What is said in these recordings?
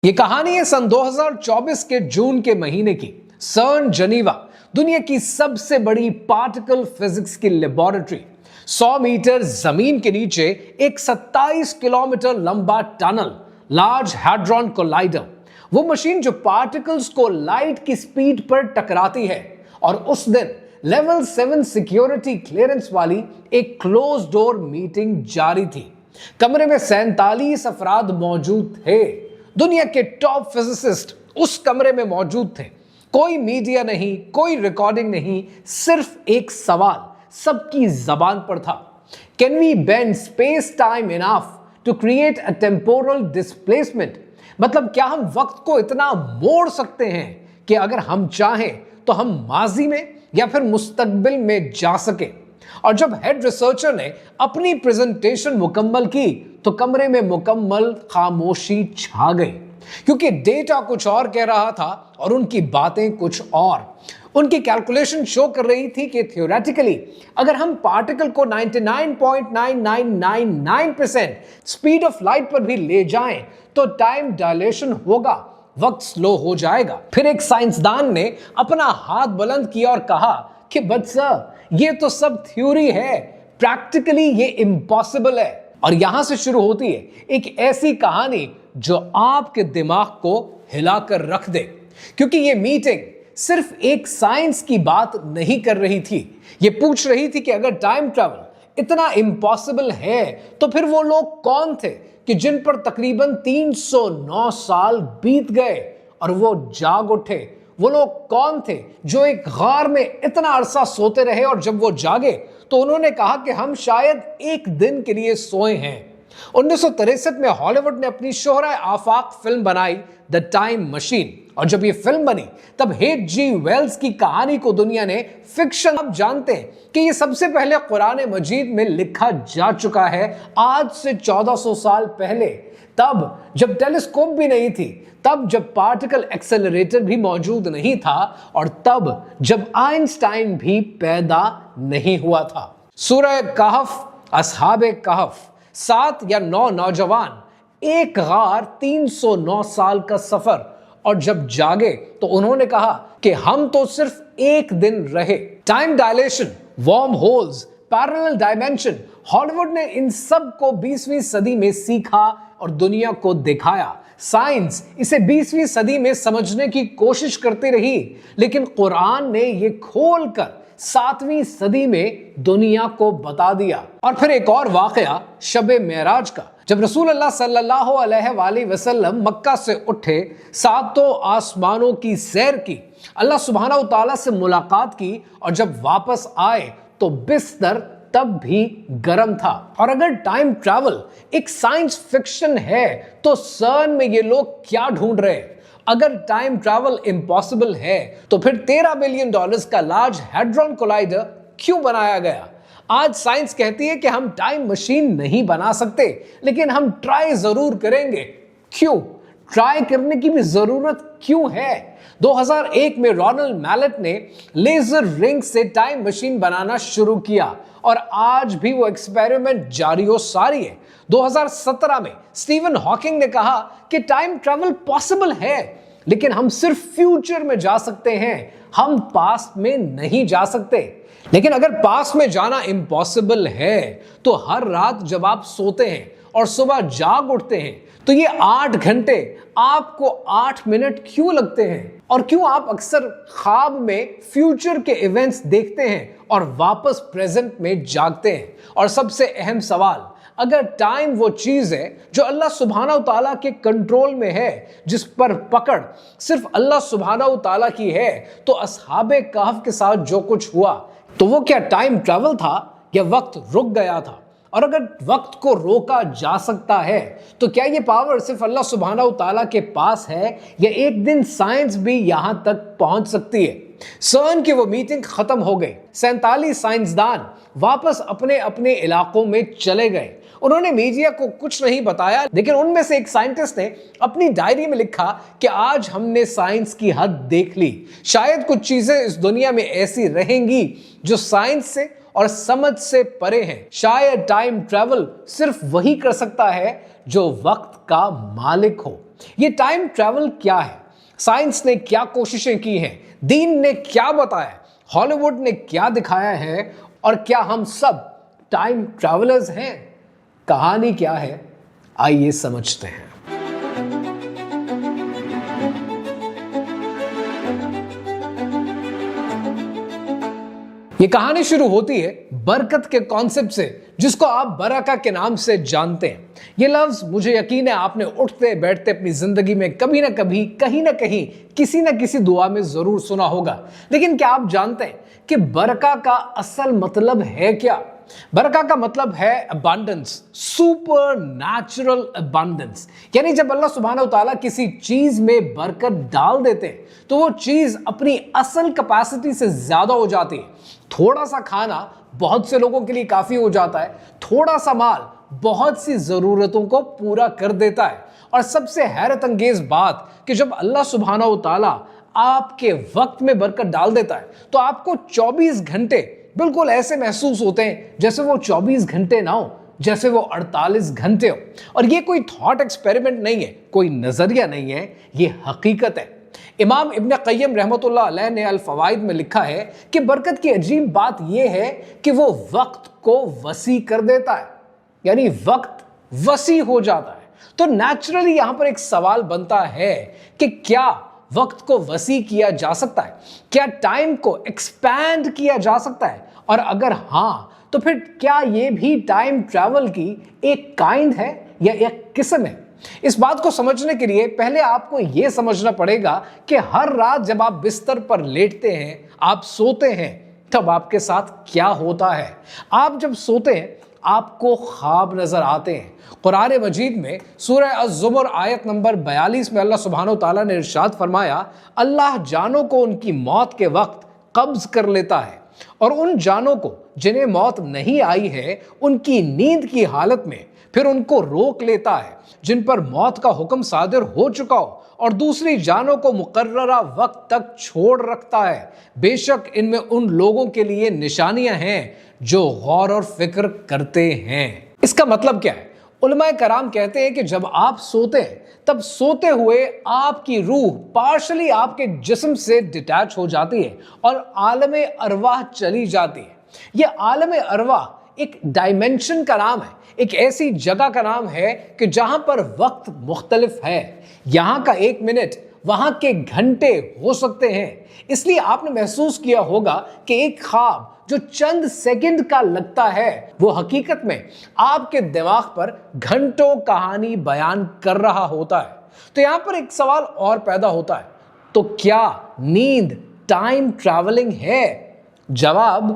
ये कहानी है सन 2024 के जून के महीने की। सर्न जेनीवा, दुनिया की सबसे बड़ी पार्टिकल फिजिक्स की लेबोरेटरी, 100 मीटर जमीन के नीचे एक 27 किलोमीटर लंबा टनल, लार्ज हैड्रॉन कोलाइडर। वो मशीन जो पार्टिकल्स को लाइट की स्पीड पर टकराती है। और उस दिन लेवल 7 सिक्योरिटी क्लियरेंस वाली एक क्लोज डोर मीटिंग जारी थी। कमरे में 47 अफराद मौजूद थे। दुनिया के टॉप फिजिसिस्ट उस कमरे में मौजूद थे। कोई मीडिया नहीं, कोई रिकॉर्डिंग नहीं, सिर्फ एक सवाल सबकी जबान पर था। Can we bend space time enough to create a temporal displacement? मतलब क्या हम वक्त को इतना मोड़ सकते हैं कि अगर हम चाहें तो हम माजी में या फिर मुस्तकबिल में जा सके? और जब हेड रिसर्चर ने अपनी प्रेजेंटेशन मुकम्मल की तो कमरे में मुकम्मल खामोशी छा गई, क्योंकि डेटा कुछ और कह रहा था और उनकी बातें कुछ और। उनकी कैलकुलेशन शो कर रही थी कि थ्योरेटिकली अगर हम पार्टिकल को 99.9999% स्पीड ऑफ लाइट पर भी ले जाएं तो टाइम डायलेशन होगा, वक्त स्लो हो जाएगा। फिर एक साइंसदान ने अपना हाथ बुलंद किया और कहा कि बच्चा, ये तो सब थ्योरी है, प्रैक्टिकली ये इम्पॉसिबल है। और यहां से शुरू होती है एक ऐसी कहानी जो आपके दिमाग को हिलाकर रख दे, क्योंकि ये मीटिंग सिर्फ एक साइंस की बात नहीं कर रही थी। ये पूछ रही थी कि अगर टाइम ट्रैवल इतना इम्पॉसिबल है तो फिर वो लोग कौन थे कि जिन पर तकरीबन 309 साल बीत गए और वो जाग उठे? वो लोग कौन थे जो एक गार में इतना अरसा सोते रहे और जब वो जागे तो उन्होंने कहा कि हम शायद एक दिन के लिए सोए हैं। 1963 में हॉलीवुड ने अपनी शोहरा आफाक फिल्म बनाई द टाइम मशीन, और जब ये फिल्म बनी तब H.G. वेल्स की कहानी को दुनिया ने फिक्शन, आप जानते हैं कि ये सबसे पहले कुरान मजीद में लिखा जा चुका है आज से 1400 साल पहले, तब जब टेलीस्कोप भी नहीं थी, तब जब पार्टिकल एक्सेलरेटर भी मौजूद नहीं था, और तब जब आइंस्टाइन भी पैदा नहीं हुआ था। सूरह कहफ, असहाबे कहफ, 7 या 9 नौजवान, एक गार, 309 साल का सफर, और जब जागे तो उन्होंने कहा कि हम तो सिर्फ एक दिन रहे। Time dilation, worm holes, parallel dimension, Hollywood ने इन सब को 20वीं सदी में सीखा और दुनिया को दिखाया। साइंस इसे 20वीं सदी में समझने की कोशिश करती रही, लेकिन कुरान ने ये खोलकर 7वीं सदी में दुनिया को बता दिया। और फिर एक और वाकया शबे मेराज का, जब रसूल अल्लाह सल्लल्लाहु अलैहि वसल्लम मक्का से उठे, 7 आसमानों की सैर की, अल्लाह सुब्हानहू तआला से मुलाकात की, और जब वापस आए तो बिस्तर तब भी गर्म था। और अगर टाइम ट्रैवल एक साइंस फिक्शन है तो सर्न में ये लोग क्या ढूंढ रहे हैं? अगर टाइम ट्रैवल इम्पॉसिबल है तो फिर $13 बिलियन का लार्ज हैड्रॉन कोलाइडर क्यों बनाया गया? आज साइंस कहती है कि हम टाइम मशीन नहीं बना सकते, लेकिन हम ट्राई जरूर करेंगे। क्यों ट्राई करने की भी जरूरत क्यों है? 2001 में रोनाल्ड मैलेट ने लेजर रिंग से टाइम मशीन बनाना शुरू किया और आज भी वो एक्सपेरिमेंट जारी हो सारी है। 2017 में स्टीफन हॉकिंग ने कहा कि टाइम ट्रैवल पॉसिबल है, लेकिन हम सिर्फ फ्यूचर में जा सकते हैं, हम पास्ट में नहीं जा सकते। लेकिन अगर पास्ट में जाना इम्पॉसिबल है तो हर रात जब आप सोते हैं और सुबह जाग उठते हैं तो ये 8 घंटे आपको 8 मिनट क्यों लगते हैं? और क्यों आप अक्सर ख्वाब में फ्यूचर के इवेंट्स देखते हैं और वापस प्रेजेंट में जागते हैं? और सबसे अहम सवाल, अगर टाइम वो चीज है जो अल्लाह सुब्हानहू तआला के कंट्रोल में है, जिस पर पकड़ सिर्फ अल्लाह सुब्हानहू तआला की है, तो असहाबे कहफ के साथ जो कुछ हुआ, तो वो क्या टाइम ट्रैवल था या वक्त रुक गया था? और अगर वक्त को रोका जा सकता है तो क्या ये पावर सिर्फ अल्लाह सुब्हानहू तआला के पास है या एक दिन साइंस भी यहां तक पहुंच सकती है? सर्न की वो मीटिंग खत्म हो गई। 47 साइंसदान वापस अपने अपने इलाकों में चले गए। उन्होंने मीडिया को कुछ नहीं बताया, लेकिन उनमें से एक साइंटिस्ट ने अपनी डायरी में लिखा कि आज हमने साइंस की हद देख ली। शायद कुछ चीजें इस दुनिया में ऐसी रहेंगी जो साइंस से और समझ से परे हैं। शायद टाइम ट्रैवल सिर्फ वही कर सकता है जो वक्त का मालिक हो। ये टाइम ट्रैवल क्या है, साइंस ने क्या कोशिशें की हैं, दीन ने क्या बताया, हॉलीवुड ने क्या दिखाया है, और क्या हम सब टाइम ट्रैवलर्स हैं? कहानी क्या है, आइए समझते हैं। ये कहानी शुरू होती है बरकत के कॉन्सेप्ट से, जिसको आप बरका के नाम से जानते हैं। ये लफ्ज मुझे यकीन है आपने उठते बैठते अपनी जिंदगी में कभी ना कभी, कहीं ना कहीं, किसी ना किसी दुआ में जरूर सुना होगा। लेकिन क्या आप जानते हैं कि बरका का असल मतलब है क्या? बरका का मतलब है अबंडेंस, सुपर नेचुरल अबंडेंस। यानी जब अल्लाह सुब्हानहू तआला किसी चीज में बरकत डाल देते हैं तो वो चीज अपनी असल कैपेसिटी से ज्यादा हो जाती है। थोड़ा सा खाना बहुत से लोगों के लिए काफी हो जाता है, थोड़ा सा माल बहुत सी जरूरतों को पूरा कर देता है। और सबसे हैरत अंगेज बात कि जब अल्लाह सुब्हानहू तआला आपके वक्त में बरकत डाल देता है तो आपको 24 घंटे बिल्कुल ऐसे महसूस होते हैं जैसे वो 24 घंटे ना हो, जैसे वो 48 घंटे हो। और ये कोई थॉट एक्सपेरिमेंट नहीं है, कोई नजरिया नहीं है, ये हकीकत है। इमाम इब्न क़य्यिम रहमतुल्लाह अलैह ने अल फ़वाइद में लिखा है कि बरकत की अजीब बात यह है कि वो वक्त को वसी कर देता है, यानी वक्त वसी हो जाता है। तो नेचुरली यहां पर एक सवाल बनता है कि क्या वक्त को वसी किया जा सकता है? क्या टाइम को एक्सपैंड किया जा सकता है? और अगर हां, तो फिर क्या यह भी टाइम ट्रैवल की एक काइंड है या एक किस्म है? इस बात को समझने के लिए पहले आपको यह समझना पड़ेगा कि हर रात जब आप बिस्तर पर लेटते हैं, आप सोते हैं, तब आपके साथ क्या होता है? आप जब सोते हैं आपको ख्वाब नजर आते हैं। कुरान मजीद में सूरह अज़्ज़ुमर आयत नंबर 42 में अल्लाह सुब्हानहू तआला ने इरशाद फरमाया, अल्लाह जानों को उनकी मौत के वक्त कब्ज कर लेता है और उन जानों को जिन्हें मौत नहीं आई है उनकी नींद की हालत में फिर उनको रोक लेता है जिन पर मौत का हुक्म सादिर हो चुका हो, और दूसरी जानों को मुकर्ररा वक्त तक छोड़ रखता है। बेशक इनमें उन लोगों के लिए निशानियां हैं जो गौर और फिक्र करते हैं। इसका मतलब क्या है? उलमाए कराम कहते हैं कि जब आप सोते हैं तब सोते हुए आपकी रूह पार्शली आपके जिस्म से डिटैच हो जाती है और आलमे अरवाह चली जाती है। यह आलमे अरवाह एक डायमेंशन का नाम है, एक ऐसी जगह का नाम है कि जहां पर वक्त मुख्तलिफ है। यहां का 1 मिनट वहां के घंटे हो सकते हैं। इसलिए आपने महसूस किया होगा कि एक ख्वाब जो चंद सेकंड का लगता है वो हकीकत में आपके दिमाग पर घंटों कहानी बयान कर रहा होता है। तो यहां पर एक सवाल और पैदा होता है, तो क्या नींद टाइम ट्रैवलिंग है? जवाब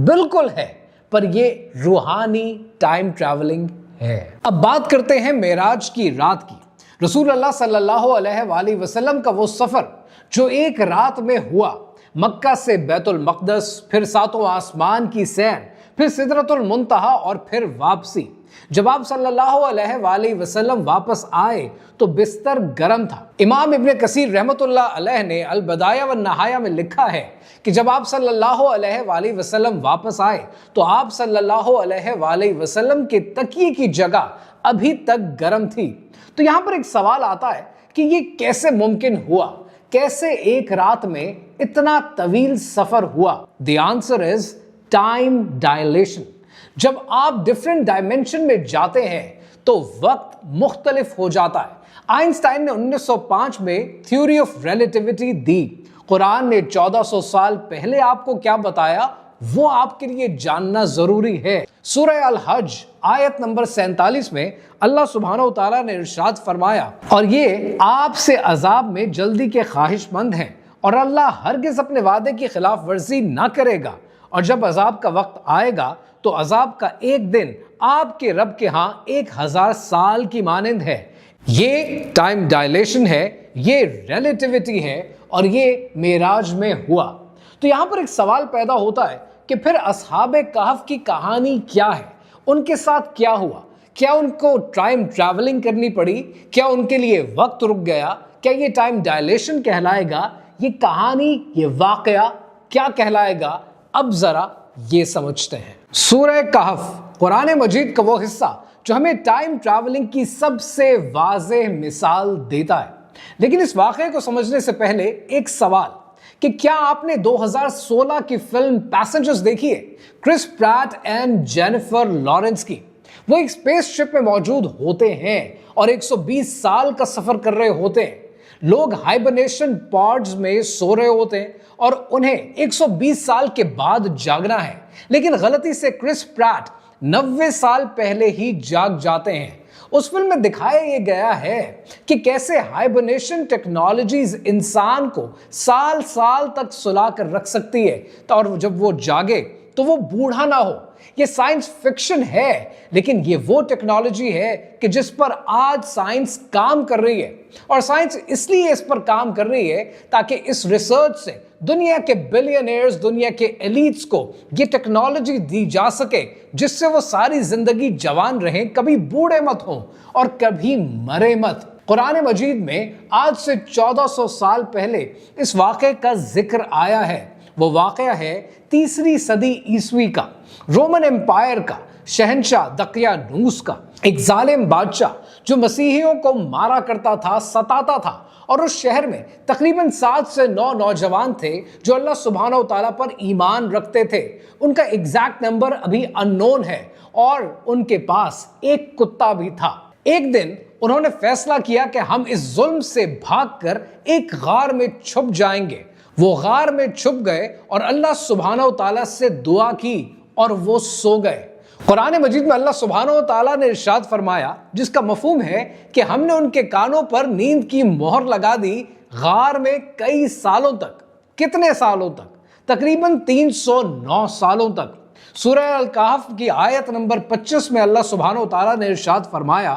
बिल्कुल है, पर ये रूहानी टाइम ट्रैवलिंग है। अब बात करते हैं मेराज की रात की। रसूल अल्लाह सल्लल्लाहु अलैहि वसल्लम का वो सफर जो एक रात में हुआ, मक्का से बैतुल मक़दस, फिर सातों आसमान की सैर, फिर सिदरतुल मुंतहा और फिर वापसी। जब आप सल्लल्लाहु अलैहि वसल्लम वापस आए तो बिस्तर गर्म था। इमाम इब्न कसीर रहमतुल्लाह अलैह ने अल बदाया व नहाया में लिखा है कि जब आप सल्लल्लाहु अलैहि वसल्लम वापस आए तो आप सल्लल्लाहु अलैहि वसल्लम के तकिए की जगह अभी तक गर्म थी। तो यहां पर एक सवाल आता है कि ये कैसे मुमकिन हुआ, कैसे एक रात में इतना तवील सफर हुआ? The answer is time dilation. जब आप डिफरेंट डायमेंशन में जाते हैं तो वक्त मुख्तलिफ हो जाता है। आइंस्टाइन ने 1905 में थ्योरी ऑफ रिलेटिविटी दी। कुरान ने 1400 साल पहले आपको क्या बताया वो आपके लिए जानना जरूरी है। सूरह अल हज आयत नंबर 47 में अल्लाह सुब्हानहू तआला ने इरशाद फरमाया, और ये आपसे अजाब में जल्दी के ख्वाहिशमंद हैं और अल्लाह हरगिज अपने वादे की खिलाफ वर्जी ना करेगा, और जब अजाब का वक्त आएगा तो अजाब का एक दिन आपके रब के यहां 1000 साल की मानिंद है। ये टाइम डायलेशन है, ये रिलेटिविटी है, और ये मेराज में हुआ। तो यहां पर एक सवाल पैदा होता है कि फिर असहाबे कहफ की कहानी क्या है? उनके साथ क्या हुआ? क्या उनको टाइम ट्रैवलिंग करनी पड़ी? क्या उनके लिए वक्त रुक गया? क्या ये टाइम डायलेशन कहलाएगा? ये कहानी, ये वाकया क्या कहलाएगा? अब जरा ये समझते हैं। सूरह कहफ कुरान मजीद का वो हिस्सा जो हमें टाइम ट्रैवलिंग की सबसे वाज़ेह मिसाल देता है। लेकिन इस वाक़े को समझने से पहले एक सवाल कि क्या आपने 2016 की फिल्म पैसेंजर्स देखी है, Chris Pratt and Jennifer Lawrence की। वो एक स्पेसशिप में मौजूद होते हैं और 120 साल का सफर कर रहे होते हैं। लोग हाइबरनेशन पॉड्स में सो रहे होते हैं और उन्हें 120 साल के बाद जागना है, लेकिन गलती से क्रिस प्रैट 90 साल पहले ही जाग जाते हैं। उस फिल्म में दिखाया यह गया है कि कैसे हाइबरनेशन टेक्नोलॉजीज इंसान को साल साल तक सुला कर रख सकती है और जब वो जागे तो वो बूढ़ा ना हो। ये साइंस फिक्शन है, लेकिन ये वो टेक्नोलॉजी है कि जिस पर आज साइंस काम कर रही है। और साइंस इसलिए इस पर काम कर रही है ताकि इस रिसर्च से दुनिया के बिलियनियर्स, दुनिया के एलिट्स को ये टेक्नोलॉजी दी जा सके जिससे वो सारी जिंदगी जवान रहें, कभी बूढ़े मत हों और कभी मरे मत। कुरान मजीद में आज से 1400 साल पहले इस वाक़े का जिक्र आया है। वो वाक़या है 3री सदी ईस्वी का, रोमन एम्पायर का शहंशाह दकियानूस का। एक जालिम बादशाह जो मसीहियों को मारा करता था, सताता था, और उस शहर में तकरीबन 7 से 9 नौजवान थे जो अल्लाह सुब्हानहू तआला पर ईमान रखते थे। उनका एग्जैक्ट नंबर अभी अननोन है और उनके पास एक कुत्ता भी था। एक दिन उन्होंने फैसला किया कि हम इस जुल्म से भागकर एक गार में छुप जाएंगे। वो गार में छुप गए और अल्लाह सुब्हानहू तआला से दुआ की और वो सो गए। कुरान मजीद में अल्लाह सुब्हानहू तआला ने इरशाद फरमाया, जिसका मफहूम है कि हमने उनके कानों पर नींद की मोहर लगा दी गार में कई सालों तक। कितने सालों तक? तकरीबन 309 सालों तक। सूरह अल कहफ की आयत नंबर 25 में अल्लाह सुब्हानहू तआला ने इरशाद फरमाया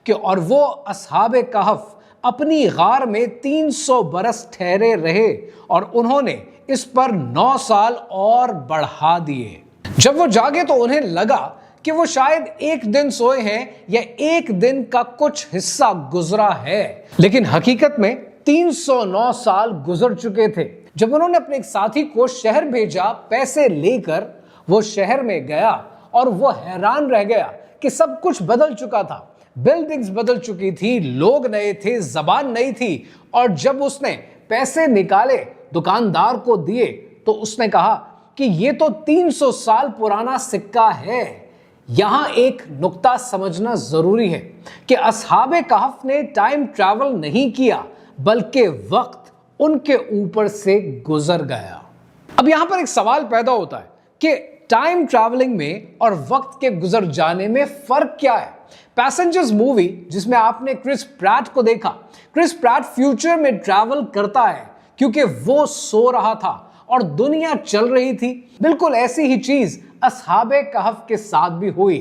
कि और वो असहाबे कहफ अपनी गार में 300 बरस ठहरे रहे और उन्होंने इस पर 9 साल और बढ़ा दिए। जब वो जागे तो उन्हें लगा कि वो शायद एक दिन सोए हैं या एक दिन का कुछ हिस्सा गुजरा है, लेकिन हकीकत में 309 साल गुजर चुके थे। जब उन्होंने अपने एक साथी को शहर भेजा पैसे लेकर, वो शहर में गया और वो हैरान रह गया कि सब कुछ बदल चुका था। बिल्डिंग्स बदल चुकी थी, लोग नए थे, जबान नई थी। और जब उसने पैसे निकाले, दुकानदार को दिए, तो उसने कहा कि ये तो 300 साल पुराना सिक्का है। यहां एक नुक्ता समझना जरूरी है कि असहाबे कहफ ने टाइम ट्रैवल नहीं किया, बल्कि वक्त उनके ऊपर से गुजर गया। अब यहां पर एक सवाल पैदा होता है कि टाइम ट्रैवलिंग में और वक्त के गुजर जाने में फर्क क्या है? पैसेंजर्स मूवी जिसमें आपने क्रिस प्रैट को देखा, क्रिस प्रैट फ्यूचर में ट्रैवल करता है क्योंकि वो सो रहा था और दुनिया चल रही थी। बिल्कुल ऐसी ही चीज असहाबे कहफ के साथ भी हुई।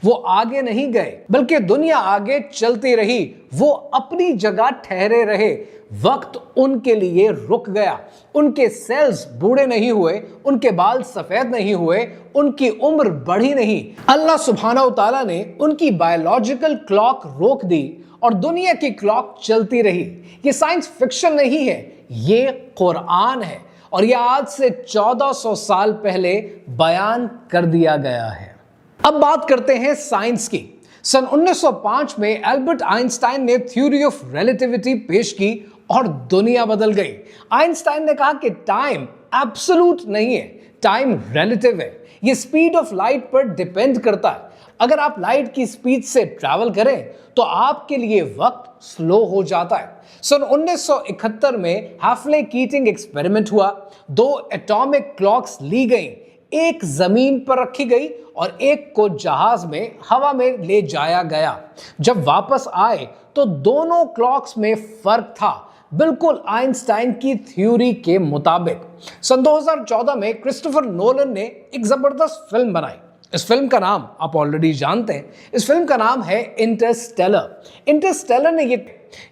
वो आगे नहीं गए, बल्कि दुनिया आगे चलती रही। वो अपनी जगह ठहरे रहे। वक्त उनके लिए रुक गया। उनके सेल्स बूढ़े नहीं हुए, उनके बाल सफेद नहीं हुए, उनकी उम्र बढ़ी नहीं। अल्लाह सुब्हानहू तआला ने उनकी बायोलॉजिकल क्लॉक रोक दी और दुनिया की क्लॉक चलती रही। ये साइंस फिक्शन नहीं है, ये कुरान है और यह आज से 1400 साल पहले बयान कर दिया गया है। अब बात करते हैं साइंस की। सन 1905 में एल्बर्ट आइंस्टाइन ने थ्योरी ऑफ रिलेटिविटी पेश की और दुनिया बदल गई। आइंस्टाइन ने कहा कि टाइम एब्सोल्यूट नहीं है, टाइम रिलेटिव है। ये स्पीड ऑफ लाइट पर डिपेंड करता है। अगर आप लाइट की स्पीड से ट्रैवल करें तो आपके लिए वक्त स्लो हो जाता है। सन 1971 में हाफले कीटिंग एक्सपेरिमेंट हुआ। 2 एटॉमिक क्लॉक्स ली गई, एक जमीन पर रखी गई और एक को जहाज में हवा में ले जाया गया। जब वापस आए तो दोनों क्लॉक्स में फर्क था, बिल्कुल आइंस्टाइन की थ्योरी के मुताबिक। सन 2014 में क्रिस्टोफर नोलन ने एक जबरदस्त फिल्म बनाई। इस फिल्म का नाम आप ऑलरेडी जानते हैं। इस फिल्म का नाम है इंटरस्टेलर। इंटरस्टेलर ने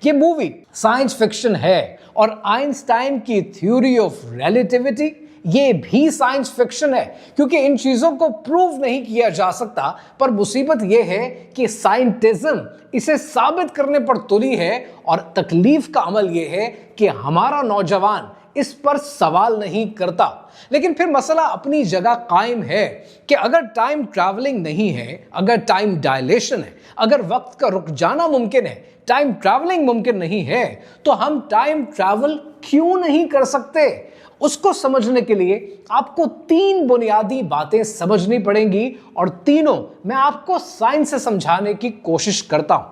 ये मूवी साइंस फिक्शन है और आइंस्टाइन की थ्योरी ऑफ रिलेटिविटी ये भी साइंस फिक्शन है, क्योंकि इन चीजों को प्रूव नहीं किया जा सकता। पर मुसीबत यह है कि साइंटिज्म इसे साबित करने पर तुली है और तकलीफ का अमल यह है कि हमारा नौजवान इस पर सवाल नहीं करता। लेकिन फिर मसला अपनी जगह कायम है कि अगर टाइम ट्रैवलिंग नहीं है, अगर टाइम डायलेशन है, अगर वक्त का रुक जाना मुमकिन है, टाइम ट्रैवलिंग मुमकिन नहीं है, तो हम टाइम ट्रैवल क्यों नहीं कर सकते? उसको समझने के लिए आपको 3 बुनियादी बातें समझनी पड़ेंगी और तीनों मैं आपको साइंस से समझाने की कोशिश करता हूं।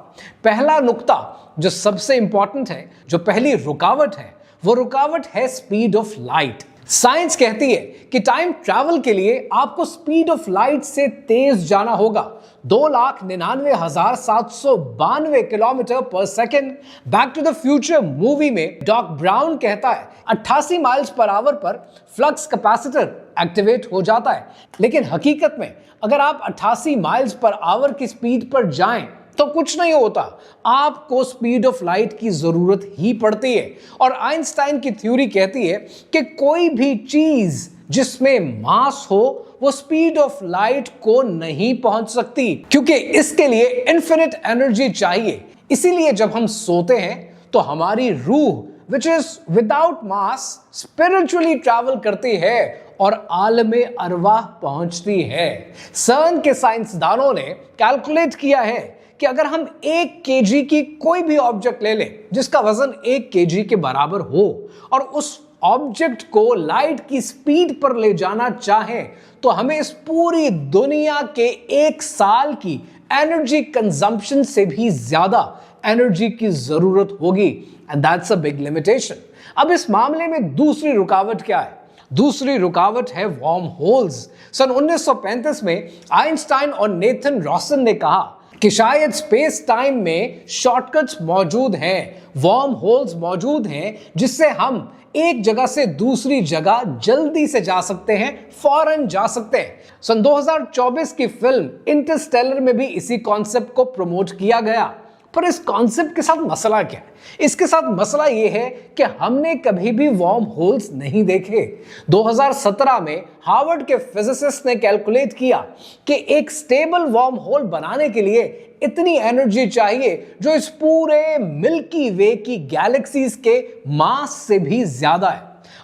पहला नुक्ता जो सबसे इंपॉर्टेंट है, जो पहली रुकावट है, वो रुकावट है स्पीड ऑफ लाइट। साइंस कहती है कि टाइम ट्रैवल के लिए आपको स्पीड ऑफ लाइट से तेज जाना होगा, 2,99,792 किलोमीटर पर second. Back to the future movie में डॉक ब्राउन कहता है 88 माइल्स पर आवर पर फ्लक्स कैपेसिटर एक्टिवेट हो जाता है। लेकिन हकीकत में अगर आप 88 माइल्स पर आवर की स्पीड पर जाएं तो कुछ नहीं होता, आपको स्पीड ऑफ लाइट की जरूरत ही पड़ती है। और आइंस्टाइन की थ्योरी कहती है कि कोई भी चीज जिसमें मास हो वो स्पीड ऑफ लाइट को नहीं पहुंच सकती, क्योंकि इसके लिए इन्फिनिट एनर्जी चाहिए। इसीलिए जब हम सोते हैं तो हमारी रूह which is without mass spiritually travel करती है और आलमे अरवाह पहुंचती है। सर्न के साइंसदानों ने कैलकुलेट किया है कि अगर हम 1 केजी की कोई भी ऑब्जेक्ट ले लें जिसका वजन 1 केजी के बराबर हो और उस ऑब्जेक्ट को लाइट की स्पीड पर ले जाना चाहें तो हमें इस पूरी दुनिया के 1 साल की एनर्जी कंजम्पशन से भी ज्यादा एनर्जी की जरूरत होगी, and that's a big limitation. अब इस मामले में दूसरी रुकावट क्या है? दूसरी रुकावट है वर्म होल्स। सन 1935 में आइंस्टाइन और नेथन रॉसन ने कहा कि शायद स्पेस टाइम में शॉर्टकट्स मौजूद हैं, वर्म होल्स मौजूद हैं, जिससे हम एक जगह से दूसरी जगह जल्दी से जा सकते हैं, फौरन जा सकते हैं। सन 2024 की फिल्म इंटरस्टेलर में भी इसी कॉन्सेप्ट को प्रमोट किया गया। पर इस कॉन्सेप्ट के साथ मसला क्या है? इसके साथ मसला यह है कि हमने कभी भी वर्म होल्स नहीं देखे। 2017 में हार्वर्ड के फिजिसिस्ट ने कैलकुलेट किया कि एक स्टेबल वर्म होल बनाने के लिए इतनी एनर्जी चाहिए जो इस पूरे मिल्की वे की गैलेक्सीज के मास से भी ज्यादा है।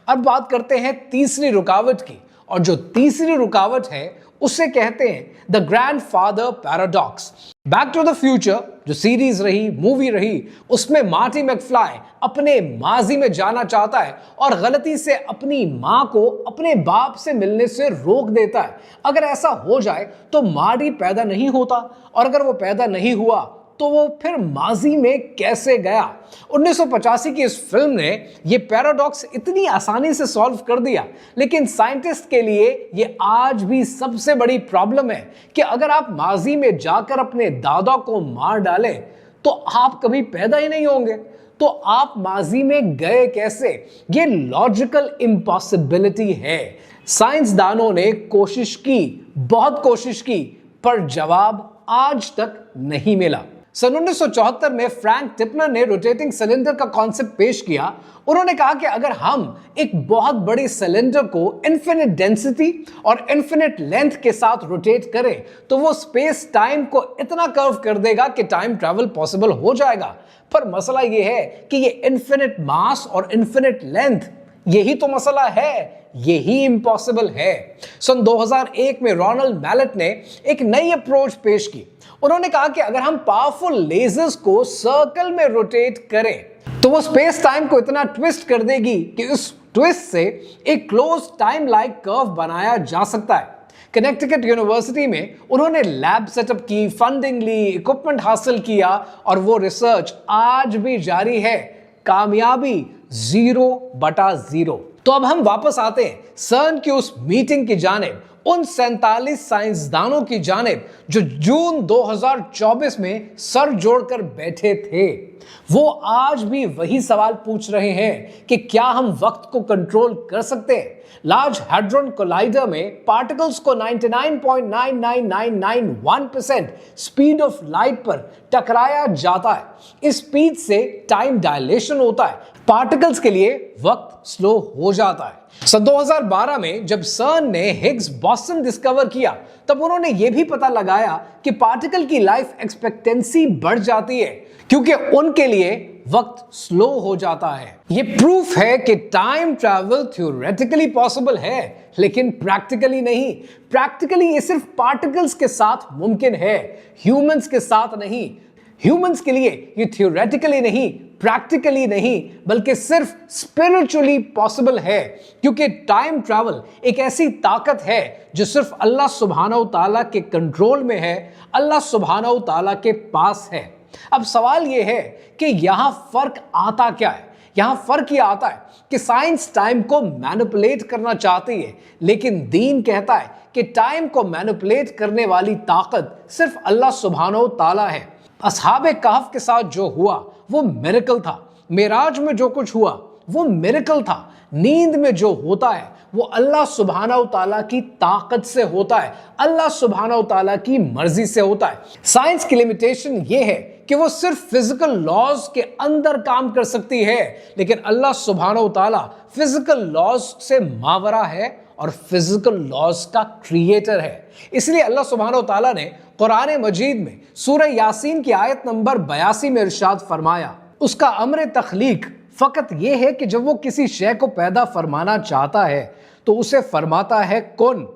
अब बात करते हैं तीसरी रुकावट की, और जो तीसरी रुकावट है उसे कहते हैं the grandfather paradox. Back to the future जो सीरीज रही, मूवी रही, उसमें मार्टी मैकफ्लाई अपने माजी में जाना चाहता है और गलती से अपनी मां को अपने बाप से मिलने से रोक देता है। अगर ऐसा हो जाए तो मार्टी पैदा नहीं होता, और अगर वो पैदा नहीं हुआ तो वो फिर माजी में कैसे गया? 1985 की इस फिल्म ने ये पैराडॉक्स इतनी आसानी से सॉल्व कर दिया, लेकिन साइंटिस्ट के लिए ये आज भी सबसे बड़ी प्रॉब्लम है कि अगर आप माजी में जाकर अपने दादा को मार डालें तो आप कभी पैदा ही नहीं होंगे, तो आप माजी में गए कैसे? ये लॉजिकल इम्पॉसिबिलिटी है। साइंसदानों ने कोशिश की, बहुत कोशिश की, पर जवाब आज तक नहीं मिला। सन 1974 में फ्रैंक टिपनर ने रोटेटिंग सिलेंडर का कॉन्सेप्ट पेश किया। उन्होंने कहा कि अगर हम एक बहुत बड़ी सिलेंडर को इन्फिनिट डेंसिटी और इन्फिनिट लेंथ के साथ रोटेट करें तो वो स्पेस टाइम को इतना कर्व कर देगा कि टाइम ट्रैवल पॉसिबल हो जाएगा। पर मसला ये है कि ये इन्फिनिट मास और इन्फिनिट लेंथ, यही तो मसला है, यही इम्पॉसिबल है। सन 2001 में रोनाल्ड मैलेट ने एक नई अप्रोच पेश की। उन्होंने कहा कि अगर हम पावरफुल लेजर्स को सर्कल में रोटेट करें तो वो स्पेस टाइम को इतना ट्विस्ट कर देगी कि उस ट्विस्ट से एक क्लोज टाइम लाइक कर्व बनाया जा सकता है। कनेक्टिकट यूनिवर्सिटी में उन्होंने लैब सेटअप की, फंडिंग ली, इक्विपमेंट हासिल किया और वो रिसर्च आज भी जारी है। कामयाबी 0/0। तो अब हम वापस आते हैं सर्न की उस मीटिंग की जानिब, उन 47 साइंसदानों की जानिब जो जून 2024 में सर जोड़कर बैठे थे। वो आज भी वही सवाल पूछ रहे हैं कि क्या हम वक्त को कंट्रोल कर सकते हैं? लार्ज हैड्रॉन कोलाइडर में पार्टिकल्स को 99.99991% स्पीड ऑफ लाइट पर टकराया जाता है। इस स्पीड से टाइम डायलेशन होता है, पार्टिकल्स के लिए वक्त स्लो हो जाता है। सन 2012 में जब सर्न ने हिग्स बोसन डिस्कवर किया तब उन्होंने यह भी पता लगाया कि पार्टिकल की लाइफ एक्सपेक्टेंसी बढ़ जाती है, क्योंकि उनके लिए वक्त स्लो हो जाता है। ये प्रूफ है कि टाइम ट्रैवल थ्योरेटिकली पॉसिबल है, लेकिन प्रैक्टिकली नहीं। प्रैक्टिकली ये सिर्फ पार्टिकल्स के साथ मुमकिन है, ह्यूमंस के साथ नहीं। ह्यूमंस के लिए ये थ्योरेटिकली नहीं, प्रैक्टिकली नहीं, बल्कि सिर्फ स्पिरिचुअली पॉसिबल है, क्योंकि टाइम ट्रैवल एक ऐसी ताकत है जो सिर्फ अल्लाह सुब्हानहू ताला के कंट्रोल में है, अल्लाह सुब्हानहू ताला के पास है। अब सवाल यह है कि यहां फर्क आता क्या है? यहां फर्क यह आता है कि साइंस टाइम को मैनिपुलेट करना चाहती है, लेकिन दीन कहता है कि टाइम को मैनिपुलेट करने वाली ताकत सिर्फ अल्लाह सुब्हानहू ताला है। असहाबे कहफ के साथ जो हुआ वो मिरेकल था, मेराज में जो कुछ हुआ वो मिरेकल था, नींद में जो होता है वो अल्लाह सुब्हानहू ताला की ताकत से होता है, अल्लाह सुब्हानहू ताला की मर्जी से होता है। साइंस की लिमिटेशन ये है कि वो सिर्फ फिजिकल लॉज के अंदर काम कर सकती है, लेकिन अल्लाह सुब्हानहू ताला फिजिकल लॉज से मावरा है और फिजिकल लॉज का क्रिएटर है। इसलिए अल्लाह सुब्हानहू ताला ने कुरान मजीद में सूरह यासीन की आयत नंबर 82 में इरशाद फरमाया, उसका अम्र तख्लीक फकत यह है कि जब वो किसी शय को पैदा फरमाना चाहता है तो उसे फरमाता है कुन,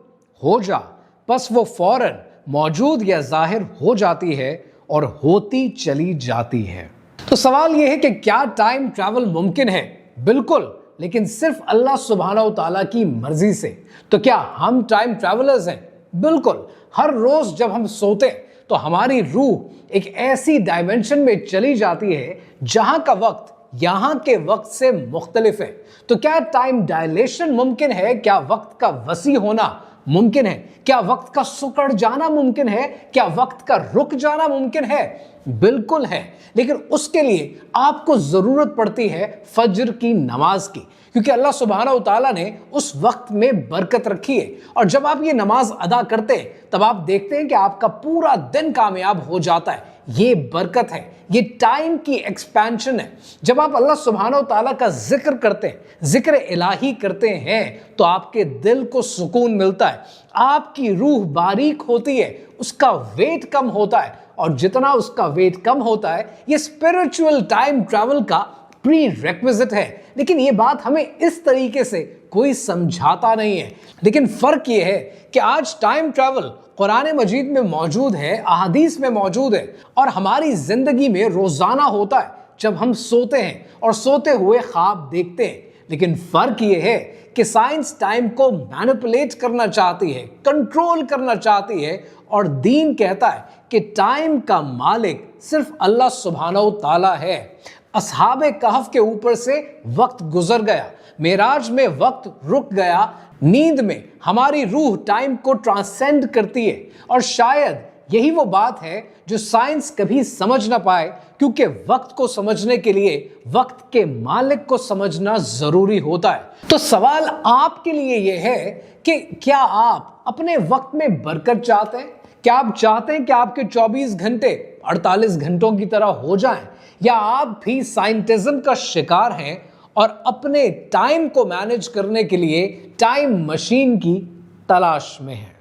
हो जा, बस वो फौरन मौजूद या जाहिर हो जाती है और होती चली जाती है। तो सवाल यह है कि क्या टाइम ट्रैवल मुमकिन है? बिल्कुल, लेकिन सिर्फ अल्लाह सुब्हानहू ताला की मर्जी से। तो क्या हम टाइम ट्रैवलर्स हैं? बिल्कुल। हर रोज जब हम सोते हैं तो हमारी रूह एक ऐसी डायमेंशन में चली जाती है जहां का वक्त यहां के वक्त से मुख्तलिफ है। तो क्या टाइम डायलेशन मुमकिन है? क्या वक्त का वसी होना मुमकिन है? क्या वक्त का सुकड़ जाना मुमकिन है? क्या वक्त का रुक जाना मुमकिन है? बिल्कुल है, लेकिन उसके लिए आपको जरूरत पड़ती है फज्र की नमाज की, क्योंकि अल्लाह सुब्हानहू ताला ने उस वक्त में बरकत रखी है। और जब आप ये नमाज अदा करते हैं तब आप देखते हैं कि आपका पूरा दिन कामयाब हो जाता है। ये बरकत है, ये टाइम की एक्सपेंशन है। जब आप अल्लाह सुब्हानहू ताला का जिक्र करते हैं, जिक्र इलाही करते हैं, तो आपके दिल को सुकून मिलता है, आपकी रूह बारीक होती है, उसका वेट कम होता है, और जितना उसका वेट कम होता है ये स्पिरिचुअल टाइम ट्रैवल का प्री रेक्विजिट है। लेकिन ये बात हमें इस तरीके से कोई समझाता नहीं है। लेकिन फर्क ये है कि आज टाइम ट्रैवल कुरान मजीद में मौजूद है, अहादीस में मौजूद है, और हमारी जिंदगी में रोजाना होता है जब हम सोते हैं और सोते हुए ख्वाब देखते हैं। लेकिन फर्क ये है कि साइंस टाइम को मैनिपुलेट करना चाहती है, कंट्रोल करना चाहती है, और दीन कहता है कि टाइम का मालिक सिर्फ अल्लाह सुब्हानहू ताला है। असहाबे कहफ के ऊपर से वक्त गुजर गया, मेराज में वक्त रुक गया, नींद में हमारी रूह टाइम को ट्रांसेंड करती है, और शायद यही वो बात है जो साइंस कभी समझ ना पाए, क्योंकि वक्त को समझने के लिए वक्त के मालिक को समझना जरूरी होता है। तो सवाल आपके लिए यह है कि क्या आप अपने वक्त में बरकत चाहते हैं? क्या आप चाहते हैं कि आपके 24 घंटे 48 घंटों की तरह हो जाएं, या आप भी साइंटिज्म का शिकार हैं और अपने टाइम को मैनेज करने के लिए टाइम मशीन की तलाश में हैं?